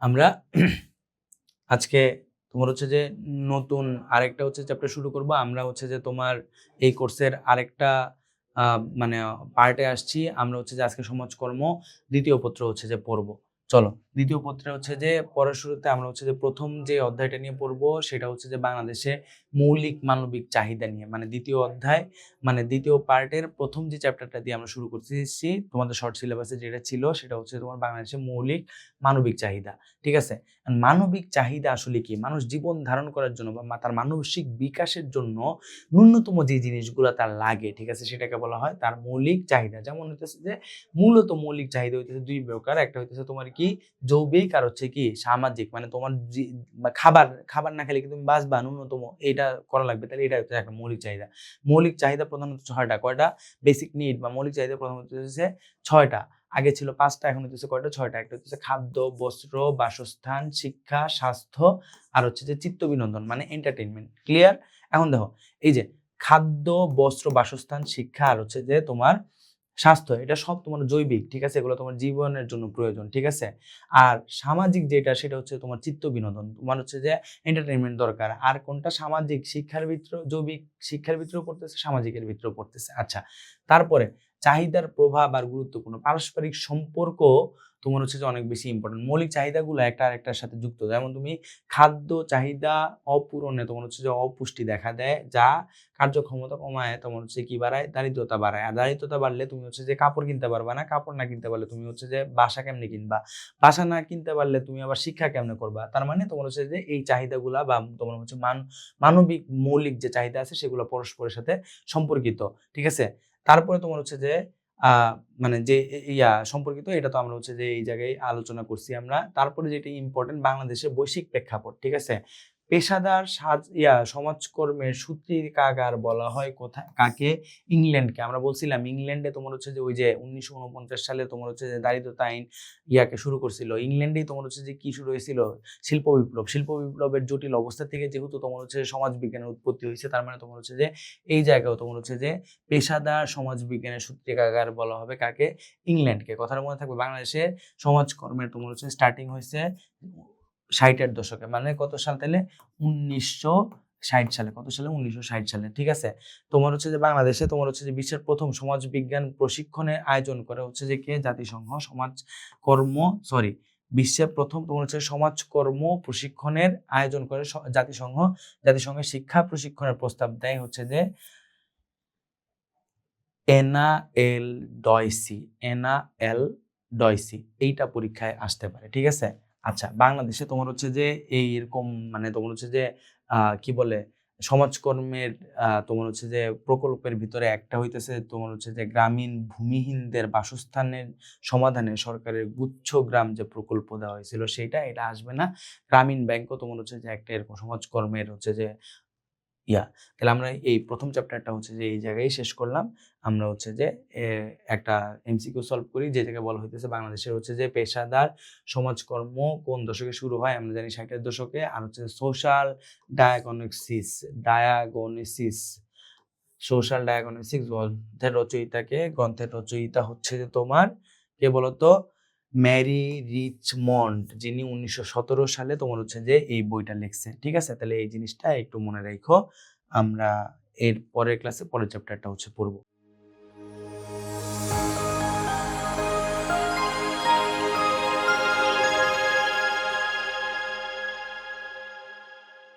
আমরা আজকে তোমার হচ্ছে যে নতুন আরেকটা হচ্ছে চ্যাপ্টার শুরু করব। আমরা হচ্ছে যে তোমার এই কোর্সের আরেকটা মানে পার্টে আসছি। আমরা হচ্ছে যে আজকে সমাজকর্ম দ্বিতীয় পত্র হচ্ছে যে পড়ব। চলো, দ্বিতীয় পত্রে হচ্ছে যে পড়ার শুরুতে আমরা হচ্ছে যে প্রথম যে অধ্যায়টা নিয়ে পড়বো সেটা হচ্ছে যে বাংলাদেশে মৌলিক মানবিক চাহিদা নিয়ে, মানে দ্বিতীয় অধ্যায়, মানে দ্বিতীয় পার্টের প্রথম যে চ্যাপ্টারটা দিয়ে আমরা শুরু করতেছি। তোমাদের শর্ট সিলেবাসে যেটা ছিল সেটা হচ্ছে তোমার বাংলাদেশে মৌলিক মানবিক চাহিদা। ঠিক আছে, মানবিক চাহিদা আসলে কি? মানুষ জীবন ধারণ করার জন্য বা তার মানসিক বিকাশের জন্য ন্যূনতম যে জিনিসগুলো তার লাগে, ঠিক আছে, সেটাকে বলা হয় তার মৌলিক চাহিদা। যেমন হইতেছে যে মূলত মৌলিক চাহিদা হইতেছে দুই প্রকার। একটা হইতেছে তোমার কি জৈবিক, আর হচ্ছে কি সামাজিক। মানে তোমার খাবার খাবার না খেলে কি তুমি বাঁচবা? ন্যূনতম এটা করা লাগবে, তাহলে এটা হচ্ছে একটা মৌলিক চাহিদা। মৌলিক চাহিদা প্রধানত 6টা। কয়টা? বেসিক নিড বা মৌলিক চাহিদা প্রধানত হচ্ছে 6টা। আগে ছিল 5টা, এখন হচ্ছে কয়টা? 6টা। একটা হচ্ছে খাদ্য, বস্ত্র, বাসস্থান, শিক্ষা, স্বাস্থ্য, আর হচ্ছে যে চিত্ত বিনোদন মানে এন্টারটেইনমেন্ট। ক্লিয়ার? এখন দেখো, এই যে খাদ্য, বস্ত্র, বাসস্থান, শিক্ষা আর হচ্ছে যে তোমার স্বাস্থ্য, এটা সব তোমার জৈবিক, ঠিক আছে, এগুলো তোমার জীবনের জন্য প্রয়োজন, ঠিক আছে। আর সামাজিক যেটা, সেটা হচ্ছে তোমার চিত্ত বিনোদন, তোমার হচ্ছে যে এন্টারটেইনমেন্ট দরকার। আর কোনটা? সামাজিক, শিক্ষার ভিতরে, জৈবিক শিক্ষার ভিতরেও পড়তেছে, সামাজিকের ভিতরেও পড়তেছে। আচ্ছা, তারপরে চাহিদার প্রভাব আর গুরুত্বপূর্ণ পারস্পরিক সম্পর্ক তোমার হচ্ছে যে অনেক বেশি ইম্পর্টেন্ট। মৌলিক চাহিদাগুলো একটা আরেকটার সাথে যুক্ত। যেমন তুমি খাদ্য চাহিদা অপূরণে তোমার হচ্ছে যে অপুষ্টি দেখা দেয়, যা কার্যক্ষমতা কমায়, তোমার হচ্ছে কি বাড়ায়? দারিদ্রতা বাড়ায়। আর দারিদ্রতা বাড়লে তুমি হচ্ছে যে কাপড় কিনতে পারবা না, কাপড় না কিনতে পারলে তুমি হচ্ছে যে বাসা কেমনে কিনবা, বাসা না কিনতে পারলে তুমি আবার শিক্ষা কেমনে করবা। তার মানে তোমার হচ্ছে যে এই চাহিদাগুলা বা তোমার হচ্ছে মানবিক মৌলিক যে চাহিদা আছে সেগুলো পরস্পরের সাথে সম্পর্কিত, ঠিক আছে। তারপরে তোমার হচ্ছে যে মানে যে সম্পর্কিত, এটা তো আমরা হচ্ছে যে এই জায়গায় আলোচনা করছি আমরা। তারপরে যেটা ইম্পর্টেন্ট, বাংলাদেশের বৈশ্বিক প্রেক্ষাপট, ঠিক আছে। পেশাদার সমাজকর্মের সূত্রিকাগার বলা হয় কোথায় কাকে? ইংল্যান্ডকে। আমরা বলছিলাম ইংল্যান্ডে তোমার হচ্ছে যে ওই যে 1949 সালে তোমার হচ্ছে যে দারিদ্রতা আইন শুরু করছিল। ইংল্যান্ডেই তোমার হচ্ছে যে কি শুরু হয়েছিল? শিল্প বিপ্লব। শিল্প বিপ্লবের জটিল অবস্থা থেকে যেহেতু তোমার হচ্ছে সমাজ বিজ্ঞানের উৎপত্তি হয়েছে, তার মানে তোমার হচ্ছে যে এই জায়গাও তোমার হচ্ছে যে পেশাদার সমাজ বিজ্ঞানের সূত্রিকাগার বলা হবে কাকে? ইংল্যান্ডকে। কথাটা মনে থাকবে, বাংলাদেশের সমাজকর্মের তোমার হচ্ছে স্টার্টিং হয়েছে 60-এর দশকে। মানে কত সাল তাহলে? 1960 সালে। কত সালে? 1960 সালে, ঠিক আছে। তোমার হচ্ছে যে বাংলাদেশে তোমার হচ্ছে যে বিশ্বের প্রথম সমাজ বিজ্ঞান প্রশিক্ষণের আয়োজন করে হচ্ছে যে কে? জাতিসংঘ। বিশ্বের প্রথম তোমার হচ্ছে সমাজকর্ম প্রশিক্ষণের আয়োজন করে জাতিসংঘ। জাতিসংঘের শিক্ষা প্রশিক্ষণের প্রস্তাব দেয় হচ্ছে যে এনা এল ডয়সি। এনা এল ডয়সি এইটা পরীক্ষায় আসতে পারে, ঠিক আছে। আচ্ছা, বাংলাদেশে তোমার হচ্ছে যে এইরকম মানে তোমার হচ্ছে যে কি বলে সমাজকর্মের তোমার হচ্ছে যে প্রকল্পের ভিতরে একটা হইতেছে তোমার হচ্ছে যে গ্রামীণ ভূমিহীনদের বাসস্থানের সমাধানে সরকারের গুচ্ছ গ্রাম যে প্রকল্প দেওয়া হয়েছিল সেইটা, এটা আসবে না। গ্রামীণ ব্যাংকও তোমার হচ্ছে যে একটা এরকম সমাজকর্মের হচ্ছে যে তাহলে আমরা এই প্রথম চ্যাপ্টারটা হচ্ছে যে এই জায়গায় শেষ করলাম। আমরা হচ্ছে যে একটা এমসিকিউ সলভ করি, যে জায়গায় বলা হইতেছে বাংলাদেশের হচ্ছে যে পেশাদার সমাজকর্ম কোন দশকে শুরু হয়? আমরা জানি 60-এর দশকে। আর হচ্ছে social diagnosis diagnosis social diagnosis গ্রন্থের রচয়িতা হচ্ছে যে তোমার কে বলতো? ম্যারি রিচমন্ড, যিনি 1917 সালে তোমার হচ্ছে যে এই বইটা লিখছে, ঠিক আছে। তাহলে এই জিনিসটা একটু মনে রাখো। আমরা এর পরের ক্লাসে পরের চ্যাপ্টারটা হচ্ছে পড়বো।